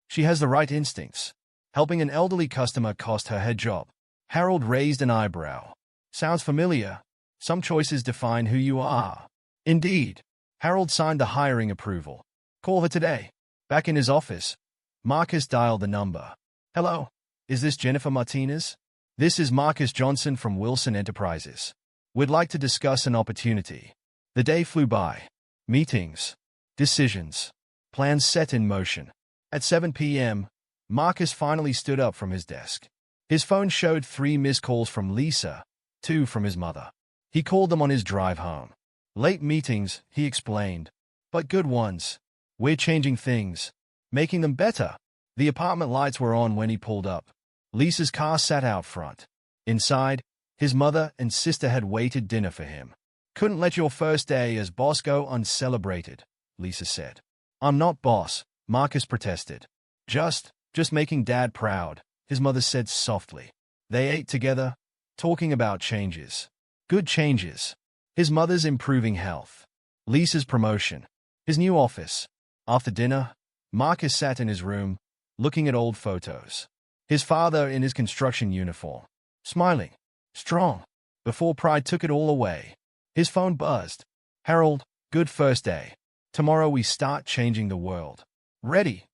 She has the right instincts. Helping an elderly customer cost her her job. Harold raised an eyebrow. Sounds familiar. Some choices define who you are. Indeed. Harold signed the hiring approval. Call her today. Back in his office, Marcus dialed the number. Hello. Is this Jennifer Martinez? This is Marcus Johnson from Wilson Enterprises. We'd like to discuss an opportunity. The day flew by. Meetings. Decisions. Plans set in motion. At 7 p.m., Marcus finally stood up from his desk. His phone showed 3 missed calls from Lisa, 2 from his mother. He called them on his drive home. Late meetings, he explained. But good ones. We're changing things. Making them better. The apartment lights were on when he pulled up. Lisa's car sat out front. Inside, his mother and sister had waited dinner for him. Couldn't let your first day as boss go uncelebrated, Lisa said. I'm not boss, Marcus protested. Just making Dad proud, his mother said softly. They ate together, talking about changes. Good changes. His mother's improving health. Lisa's promotion. His new office. After dinner, Marcus sat in his room, looking at old photos. His father in his construction uniform. Smiling. Strong. Before pride took it all away. His phone buzzed. Harold, good first day. Tomorrow we start changing the world. Ready?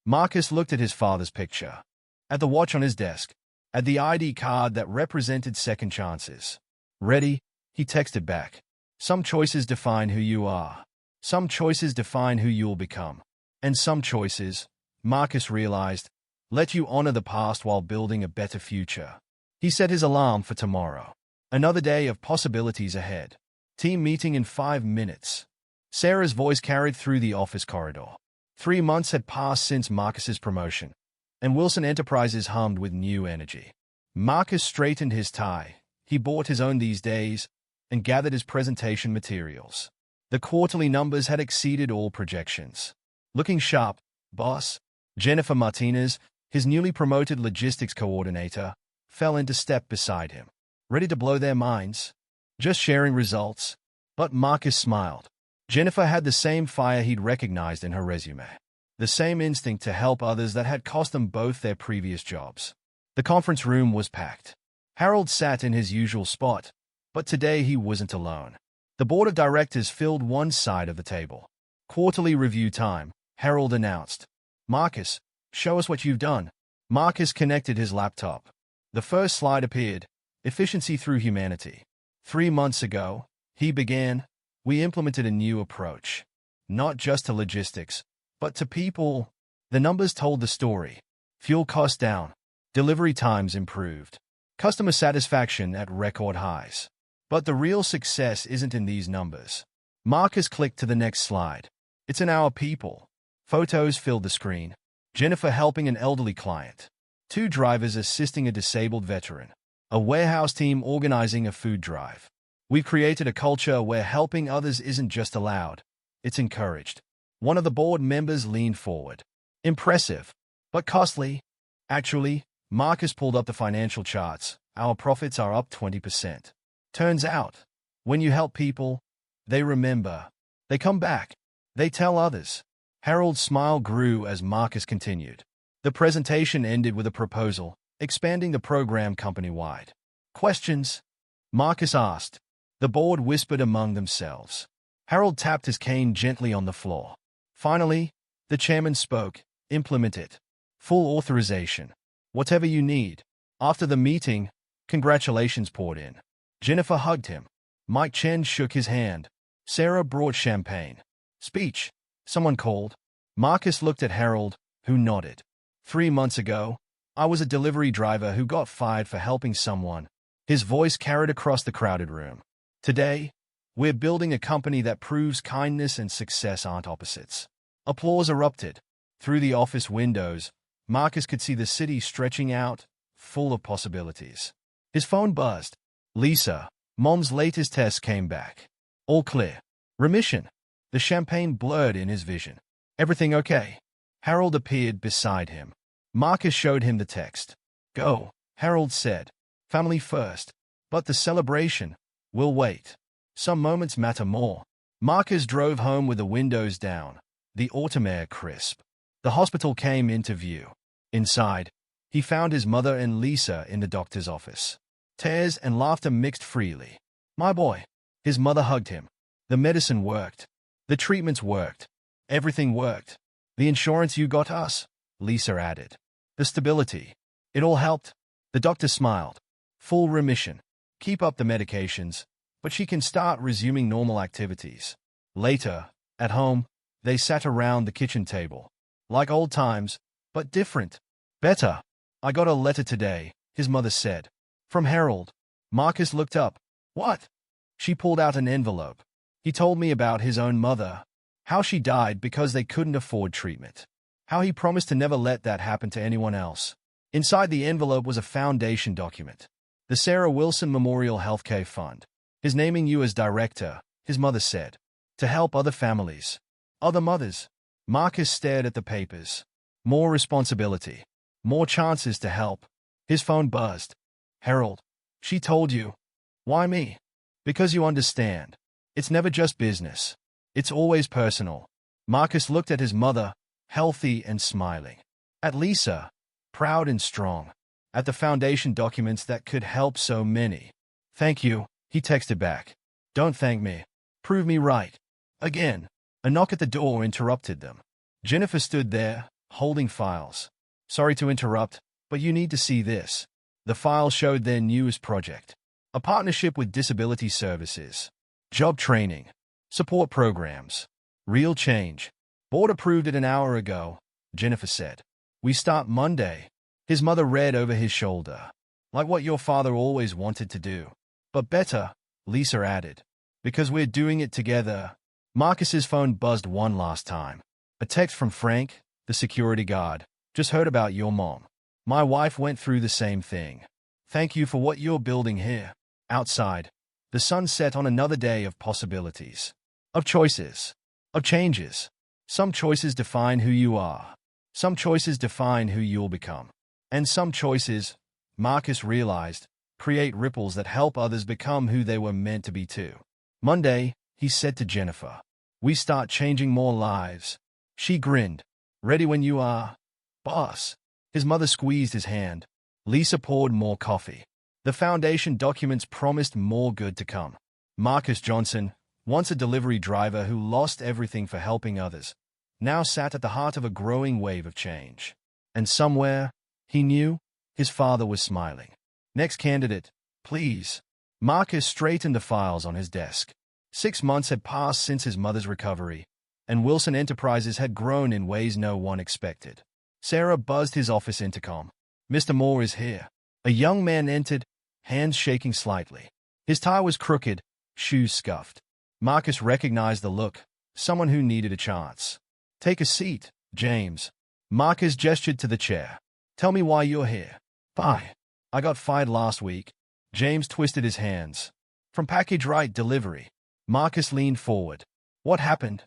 Marcus looked at his father's picture. At the watch on his desk. At the ID card that represented second chances. Ready? He texted back. Some choices define who you are. Some choices define who you'll become. And some choices, Marcus realized, let you honor the past while building a better future. He set his alarm for tomorrow. Another day of possibilities ahead. Team meeting in 5 minutes. Sarah's voice carried through the office corridor. 3 months had passed since Marcus's promotion, and Wilson Enterprises hummed with new energy. Marcus straightened his tie. He bought his own these days and gathered his presentation materials. The quarterly numbers had exceeded all projections. Looking sharp, boss, Jennifer Martinez, his newly promoted logistics coordinator, fell into step beside him. Ready to blow their minds? Just sharing results. But Marcus smiled. Jennifer had the same fire he'd recognized in her resume. The same instinct to help others that had cost them both their previous jobs. The conference room was packed. Harold sat in his usual spot, but today he wasn't alone. The board of directors filled one side of the table. Quarterly review time, Harold announced. Marcus, show us what you've done. Marcus connected his laptop. The first slide appeared, efficiency through humanity. 3 months ago, he began, we implemented a new approach. Not just to logistics, but to people. The numbers told the story. Fuel costs down. Delivery times improved. Customer satisfaction at record highs. But the real success isn't in these numbers. Marcus clicked to the next slide. It's in our people. Photos filled the screen. Jennifer helping an elderly client. 2 drivers assisting a disabled veteran. A warehouse team organizing a food drive. We've created a culture where helping others isn't just allowed, it's encouraged. One of the board members leaned forward. Impressive, but costly. Actually, Marcus pulled up the financial charts. Our profits are up 20%. Turns out, when you help people, they remember. They come back. They tell others. Harold's smile grew as Marcus continued. The presentation ended with a proposal, expanding the program company-wide. Questions? Marcus asked. The board whispered among themselves. Harold tapped his cane gently on the floor. Finally, the chairman spoke. Implement it. Full authorization. Whatever you need. After the meeting, congratulations poured in. Jennifer hugged him. Mike Chen shook his hand. Sarah brought champagne. Speech. Someone called. Marcus looked at Harold, who nodded. 3 months ago, I was a delivery driver who got fired for helping someone. His voice carried across the crowded room. Today, we're building a company that proves kindness and success aren't opposites. Applause erupted. Through the office windows, Marcus could see the city stretching out, full of possibilities. His phone buzzed. Lisa, Mom's latest test came back. All clear. Remission. The champagne blurred in his vision. Everything okay? Harold appeared beside him. Marcus showed him the text. Go, Harold said. Family first. But the celebration will wait. Some moments matter more. Marcus drove home with the windows down, the autumn air crisp. The hospital came into view. Inside, he found his mother and Lisa in the doctor's office. Tears and laughter mixed freely. My boy. His mother hugged him. The medicine worked. The treatments worked. Everything worked. The insurance you got us, Lisa added. The stability. It all helped. The doctor smiled. Full remission. Keep up the medications, but she can start resuming normal activities. Later, at home, they sat around the kitchen table. Like old times, but different. Better. I got a letter today, his mother said. From Harold. Marcus looked up. What? She pulled out an envelope. He told me about his own mother. How she died because they couldn't afford treatment. How he promised to never let that happen to anyone else. Inside the envelope was a foundation document. The Sarah Wilson Memorial Healthcare Fund. His naming you as director, his mother said. To help other families. Other mothers. Marcus stared at the papers. More responsibility. More chances to help. His phone buzzed. Harold, she told you. Why me? Because you understand. It's never just business. It's always personal. Marcus looked at his mother, healthy and smiling. At Lisa, proud and strong. At the foundation documents that could help so many. Thank you, he texted back. Don't thank me. Prove me right. Again. A knock at the door interrupted them. Jennifer stood there, holding files. Sorry to interrupt, but you need to see this. The file showed their newest project. A partnership with Disability Services. Job training. Support programs. Real change. Board approved it an hour ago, Jennifer said. We start Monday. His mother read over his shoulder. Like what your father always wanted to do. But better, Lisa added. Because we're doing it together. Marcus's phone buzzed one last time. A text from Frank, the security guard. Just heard about your mom. My wife went through the same thing. Thank you for what you're building here. Outside, the sun set on another day of possibilities. Of choices. Of changes. Some choices define who you are. Some choices define who you'll become. And some choices, Marcus realized, create ripples that help others become who they were meant to be too. Monday, he said to Jennifer. We start changing more lives. She grinned. Ready when you are, boss. His mother squeezed his hand. Lisa poured more coffee. The foundation documents promised more good to come. Marcus Johnson, once a delivery driver who lost everything for helping others, now sat at the heart of a growing wave of change. And somewhere, he knew, his father was smiling. Next candidate, please. Marcus straightened the files on his desk. 6 months had passed since his mother's recovery, and Wilson Enterprises had grown in ways no one expected. Sarah buzzed his office intercom. Mr. Moore is here. A young man entered, hands shaking slightly. His tie was crooked, shoes scuffed. Marcus recognized the look, someone who needed a chance. Take a seat, James. Marcus gestured to the chair. Tell me why you're here. Bye. I got fired last week. James twisted his hands. From Package Right Delivery. Marcus leaned forward. What happened?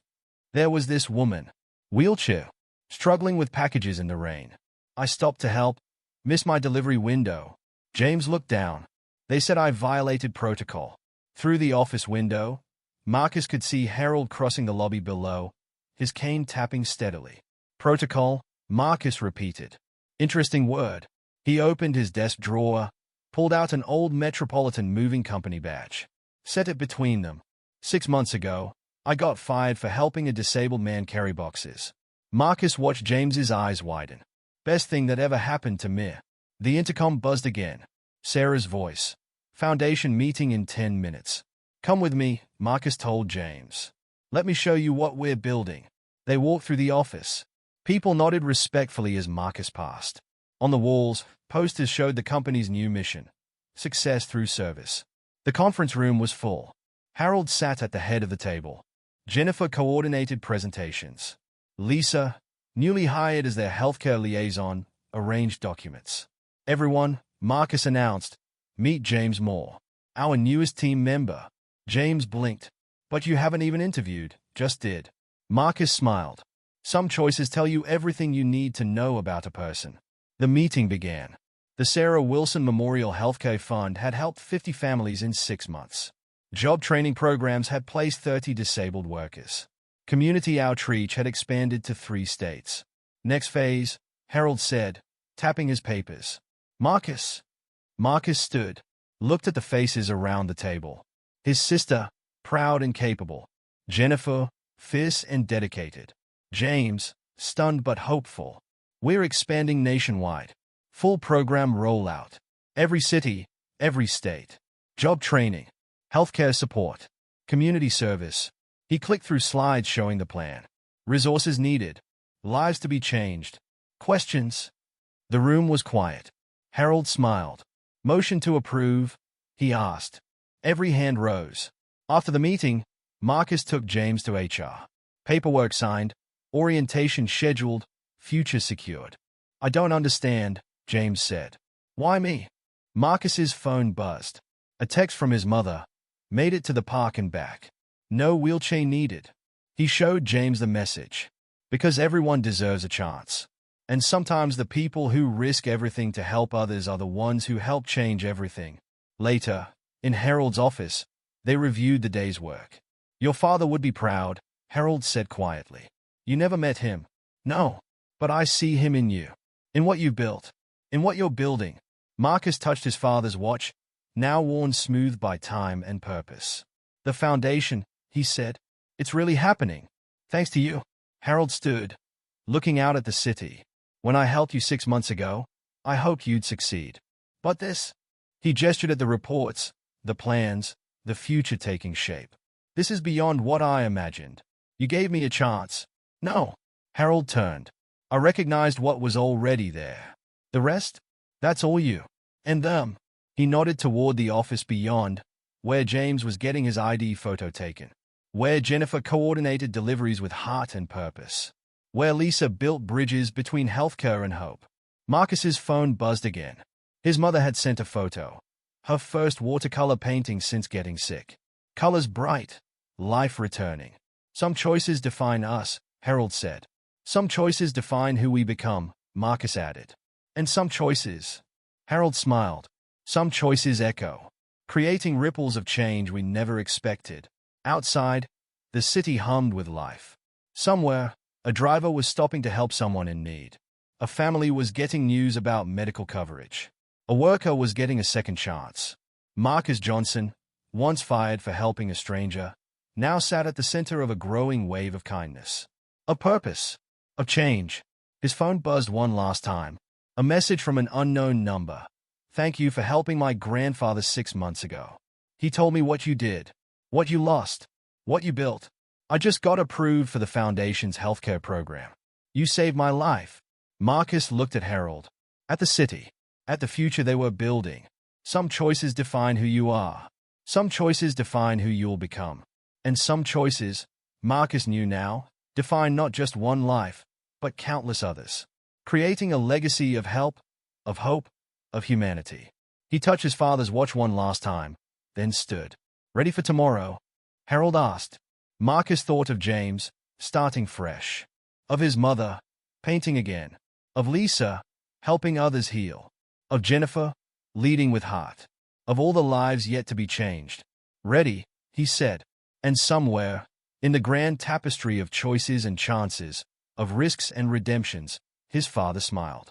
There was this woman. Wheelchair. Struggling with packages in the rain. I stopped to help. Missed my delivery window. James looked down. They said I violated protocol. Through the office window, Marcus could see Harold crossing the lobby below, his cane tapping steadily. Protocol, Marcus repeated. Interesting word. He opened his desk drawer, pulled out an old Metropolitan Moving Company badge. Set it between them. 6 months ago, I got fired for helping a disabled man carry boxes. Marcus watched James's eyes widen. Best thing that ever happened to me. The intercom buzzed again. Sarah's voice. Foundation meeting in 10 minutes. Come with me, Marcus told James. Let me show you what we're building. They walked through the office. People nodded respectfully as Marcus passed. On the walls, posters showed the company's new mission. Success through service. The conference room was full. Harold sat at the head of the table. Jennifer coordinated presentations. Lisa, newly hired as their healthcare liaison, arranged documents. Everyone, Marcus announced, meet James Moore, our newest team member. James blinked. But you haven't even interviewed, just did. Marcus smiled. Some choices tell you everything you need to know about a person. The meeting began. The Sarah Wilson Memorial Healthcare Fund had helped 50 families in 6 months. Job training programs had placed 30 disabled workers. Community outreach had expanded to 3 states. Next phase, Harold said, tapping his papers. Marcus. Marcus stood, looked at the faces around the table. His sister, proud and capable. Jennifer, fierce and dedicated. James, stunned but hopeful. We're expanding nationwide. Full program rollout. Every city, every state. Job training. Healthcare support. Community service. He clicked through slides showing the plan. Resources needed. Lives to be changed. Questions? The room was quiet. Harold smiled. Motion to approve? He asked. Every hand rose. After the meeting, Marcus took James to HR. Paperwork signed. Orientation scheduled. Future secured. I don't understand, James said. Why me? Marcus's phone buzzed. A text from his mother. Made it to the park and back. No wheelchair needed. He showed James the message. Because everyone deserves a chance. And sometimes the people who risk everything to help others are the ones who help change everything. Later, in Harold's office, they reviewed the day's work. Your father would be proud, Harold said quietly. You never met him. No. But I see him in you. In what you've built. In what you're building. Marcus touched his father's watch, now worn smooth by time and purpose. The foundation, he said. It's really happening. Thanks to you. Harold stood, looking out at the city. When I helped you 6 months ago, I hoped you'd succeed. But this? He gestured at the reports, the plans, the future taking shape. This is beyond what I imagined. You gave me a chance. No. Harold turned. I recognized what was already there. The rest? That's all you. And them. He nodded toward the office beyond, where James was getting his ID photo taken. Where Jennifer coordinated deliveries with heart and purpose. Where Lisa built bridges between healthcare and hope. Marcus's phone buzzed again. His mother had sent a photo. Her first watercolor painting since getting sick. Colors bright. Life returning. Some choices define us, Harold said. Some choices define who we become, Marcus added. And some choices. Harold smiled. Some choices echo, creating ripples of change we never expected. Outside, the city hummed with life. Somewhere, a driver was stopping to help someone in need. A family was getting news about medical coverage. A worker was getting a second chance. Marcus Johnson, once fired for helping a stranger, now sat at the center of a growing wave of kindness. A purpose. Of change. His phone buzzed one last time. A message from an unknown number. Thank you for helping my grandfather 6 months ago. He told me what you did, what you lost, what you built. I just got approved for the Foundation's healthcare program. You saved my life. Marcus looked at Harold, at the city, at the future they were building. Some choices define who you are. Some choices define who you'll become. And some choices, Marcus knew now, define not just one life, but countless others. Creating a legacy of help, of hope, of humanity. He touched his father's watch one last time, then stood. Ready for tomorrow? Harold asked. Marcus thought of James, starting fresh. Of his mother, painting again. Of Lisa, helping others heal. Of Jennifer, leading with heart. Of all the lives yet to be changed. Ready, he said. And somewhere, in the grand tapestry of choices and chances, of risks and redemptions, his father smiled.